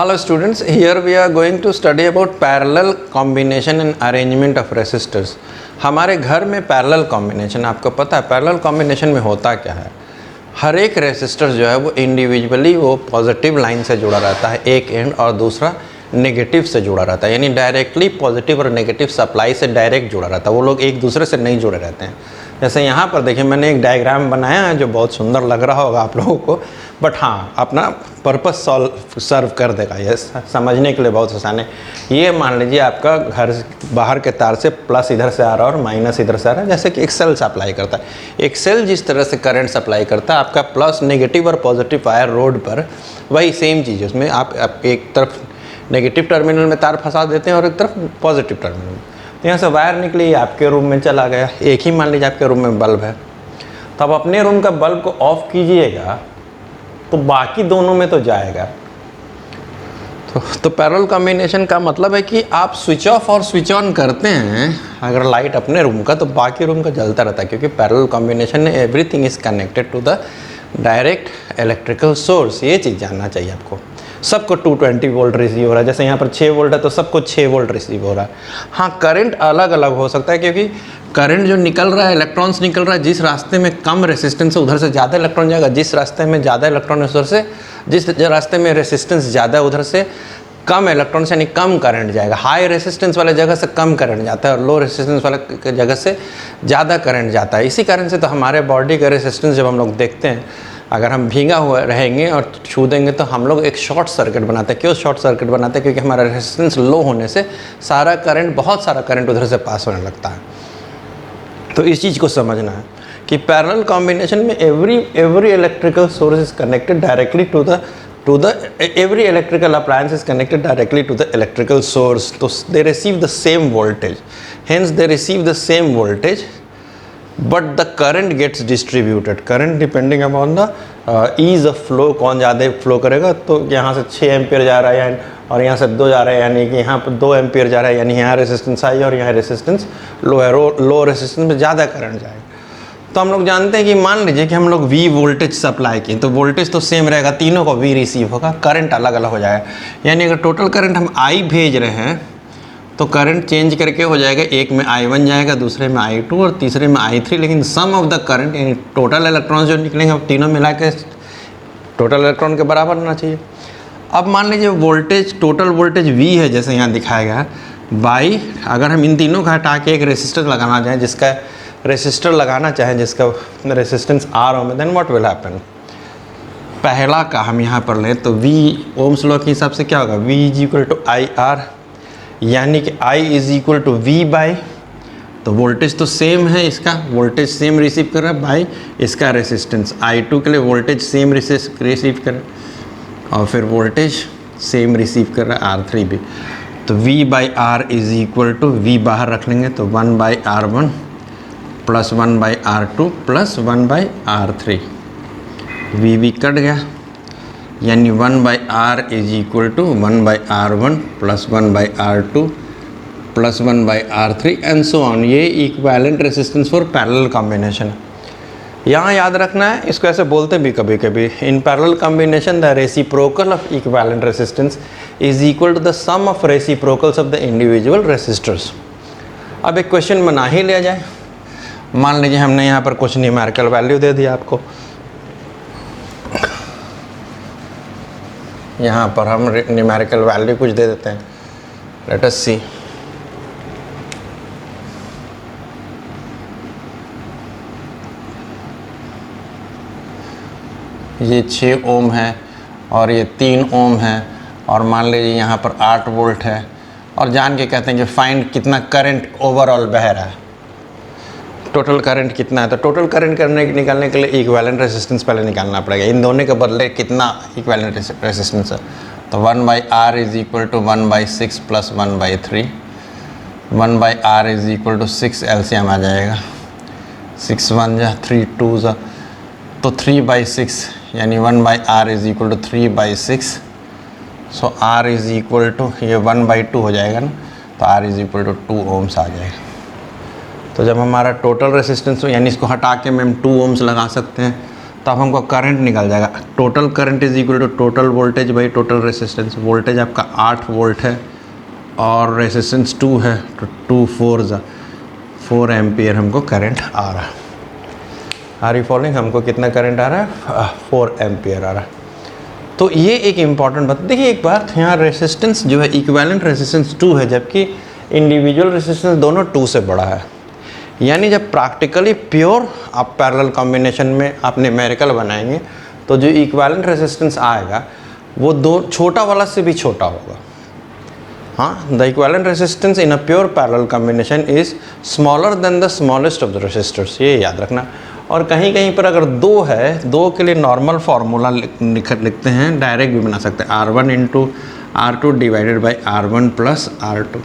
Hello students, here we are going to study about parallel combination and arrangement of resistors। हमारे घर में parallel combination, आपको पता है पैरेलल कॉम्बिनेशन में होता क्या है। हर एक रेसिस्टर जो है वो इंडिविजुअली वो पॉजिटिव लाइन से जुड़ा रहता है एक एंड, और दूसरा नेगेटिव से जुड़ा रहता है, यानी डायरेक्टली पॉजिटिव और नेगेटिव सप्लाई से डायरेक्ट जुड़ा रहता है। वो लोग एक दूसरे से नहीं जुड़े रहते हैं। जैसे यहाँ पर देखिए मैंने एक डायग्राम बनाया है जो बहुत सुंदर लग रहा होगा आप लोगों को, बट हाँ अपना पर्पस सर्व कर देगा, ये समझने के लिए बहुत आसान है। ये मान लीजिए आपका घर बाहर के तार से प्लस इधर से आ रहा है और माइनस इधर से आ रहा है, जैसे कि एक सेल सप्लाई करता है। एक सेल जिस तरह से करंट सप्लाई करता है, आपका प्लस नेगेटिव और पॉजिटिव वायर रोड पर वही सेम चीज़, उसमें आप एक तरफ नेगेटिव टर्मिनल में तार फंसा देते हैं और एक तरफ पॉजिटिव टर्मिनल में। तो यहाँ से वायर निकली आपके रूम में चला गया। एक ही मान लीजिए आपके रूम में बल्ब है, तो आप अपने रूम का बल्ब को ऑफ कीजिएगा तो बाकी दोनों में तो जाएगा। तो पैरेलल कॉम्बिनेशन का मतलब है कि आप स्विच ऑफ और स्विच ऑन करते हैं अगर लाइट अपने रूम का, तो बाकी रूम का जलता रहता है, क्योंकि पैरेलल कॉम्बिनेशन में everything is connected to the direct electrical source. ये चीज़ जानना चाहिए आपको। सबको 220 वोल्ट रिसीव हो रहा है, जैसे यहाँ पर 6 वोल्ट है तो सबको 6 वोल्ट रिसीव हो रहा है। हाँ करंट अलग अलग हो सकता है, क्योंकि करंट जो निकल रहा है, इलेक्ट्रॉन्स निकल रहा है, जिस रास्ते में कम रेसिस्टेंस है उधर से ज़्यादा इलेक्ट्रॉन जाएगा, जिस रास्ते में ज़्यादा इलेक्ट्रॉन है उधर से, जिस रास्ते में रेसिस्टेंस ज़्यादा है उधर से कम इलेक्ट्रॉन्स यानी कम करंट जाएगा। हाई रेसिस्टेंस वाले जगह से कम करंट जाता है और लो रेसिस्टेंस वाले जगह से ज़्यादा करंट जाता है। इसी कारण से तो हमारे बॉडी का रेसिस्टेंस जब हम लोग देखते हैं, अगर हम भीगा हुआ रहेंगे और छू देंगे तो हम लोग एक शॉर्ट सर्किट बनाते हैं। क्यों शॉर्ट सर्किट बनाते हैं? क्योंकि हमारा रेसिस्टेंस लो होने से सारा करंट, बहुत सारा करंट उधर से पास होने लगता है। तो इस चीज़ को समझना है कि पैरेलल कॉम्बिनेशन में every electrical source is connected directly to the every electrical appliance is connected directly to the electrical source, so they receive the same voltage, hence they receive the same voltage, but the current gets distributed, current depending upon the ease of flow, कौन ज़्यादा flow करेगा। तो यहाँ से 6 ampere जा रहा है और यहाँ से 2 जा रहा है, यानी कि यहाँ पर 2 एम्पियर जा रहा है, यानी यहाँ रेसिस्टेंस हाई और यहाँ रेसिस्टेंस लो है। लो रेसिस्टेंस में ज़्यादा करंट जाएगा। तो हम लोग जानते हैं कि मान लीजिए कि हम लोग V वोल्टेज सप्लाई किए, तो वोल्टेज तो सेम रहेगा, तीनों को V रिसीव होगा, करंट अलग अलग हो जाएगा। यानी अगर टोटल करंट हम I भेज रहे हैं तो करंट चेंज करके हो जाएगा, एक में I1 जाएगा, दूसरे में I2 और तीसरे में I3, लेकिन सम ऑफ द करंट यानी टोटल इलेक्ट्रॉन्स जो निकलेंगे अब तीनों मिला के टोटल इलेक्ट्रॉन के बराबर होना चाहिए। अब मान लीजिए वोल्टेज, टोटल वोल्टेज V है जैसे यहाँ दिखाया गया बाई, अगर हम इन तीनों का हटा के एक रेसिस्टर लगाना चाहें, जिसका रेसिस्टेंस R ओम है, देन व्हाट विल हैपन। पहला का हम यहाँ पर लें तो V ओम्स लॉ के हिसाब से क्या होगा, V is equal to IR, यानी कि I is equal to V by, तो वोल्टेज तो सेम है, इसका वोल्टेज सेम रिसीव कर रहा है बाई इसका रेसिस्टेंस। I2 के लिए वोल्टेज सेम रिसीव कर रहा है और फिर वोल्टेज सेम रिसीव कर रहा है R3 भी। तो V by R is equal to, V बाहर रख लेंगे तो 1 by R1 plus 1 by R2 plus 1 by R3, V cut गया, यानी 1 by R is equal to 1 by R1 plus 1 by R2 plus 1 by R3 and so on. ये equivalent resistance for parallel combination. यहाँ याद रखना है, इसको ऐसे बोलते भी कभी कभी, in parallel combination the reciprocal of equivalent resistance is equal to the sum of reciprocals of the individual resistors. अब एक क्वेश्चन बना ही लिया जाए। मान लीजिए हमने यहाँ पर कुछ न्यूमेरिकल वैल्यू दे दिया आपको, यहाँ पर हम न्यूमेरिकल वैल्यू कुछ दे देते हैं। लेट अस सी, ये 6 ओम है और ये 3 ओम है, और मान लीजिए यहाँ पर 8 वोल्ट है, और जान के कहते हैं कि फाइंड कितना करंट ओवरऑल बह रहा है, टोटल करंट कितना है। तो टोटल करंट निकालने के लिए इक्विवेलेंट रेसिस्टेंस पहले निकालना पड़ेगा, इन दोनों के बदले कितना इक्विवेलेंट रेसिस्टेंस है। तो 1 by R is equal to 1 by 6 plus 1 by 3, 1 by R is equal to 6 LCM आ जाएगा, 6 1 जा 3 2 जा, तो 3 बाई 6 यानी 1 by R is equal to 3 by 6। So R is equal to, ये 1 बाई 2 हो जाएगा ना, तो R is equal to 2 ohms आ जाएगा। तो जब हमारा टोटल रेसिस्टेंस हो, यानी इसको हटा के हम 2 ओम्स लगा सकते हैं, तो अब हमको करंट निकल जाएगा। Total current is equal to total voltage by total resistance. Voltage आपका 8 वोल्ट है और रेसिस्टेंस 2 है, तो 2 4 एम्पियर हमको करंट आ रहा है। Are you following? हमको कितना करंट आ रहा है? 4 एम्पियर आ रहा है। तो ये एक इम्पॉर्टेंट बात। देखिए एक बात, यहाँ रेसिस्टेंस जो है इक्विवेलेंट रेसिस्टेंस 2 है, जबकि इंडिविजुअल रेसिस्टेंस दोनों 2 से बड़ा है। यानी जब प्रैक्टिकली प्योर आप पैरेलल कॉम्बिनेशन में आप न्यूमेरिकल बनाएंगे तो जो इक्विवेलेंट रेसिस्टेंस आएगा वो दो छोटा वाला से भी छोटा होगा। हाँ, the equivalent resistance in a pure parallel combination is smaller than the smallest of the resistors, ये याद रखना। और कहीं कहीं पर अगर 2 है, 2 के लिए नॉर्मल फार्मूला लिखते हैं, डायरेक्ट भी बना सकते हैं, R1 into R2 divided by R1 plus R2,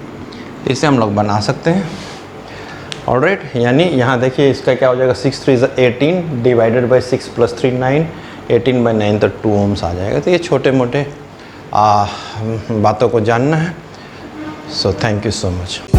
इसे हम लोग बना सकते हैं। ऑलराइट, यानी यहाँ देखिए इसका क्या हो जाएगा, 6 3 18 डिवाइडेड बाई 6 प्लस 3 9, 18 बाई 9 तो 2 ओम्स आ जाएगा। तो ये छोटे मोटे बातों को जानना है। So thank you so much.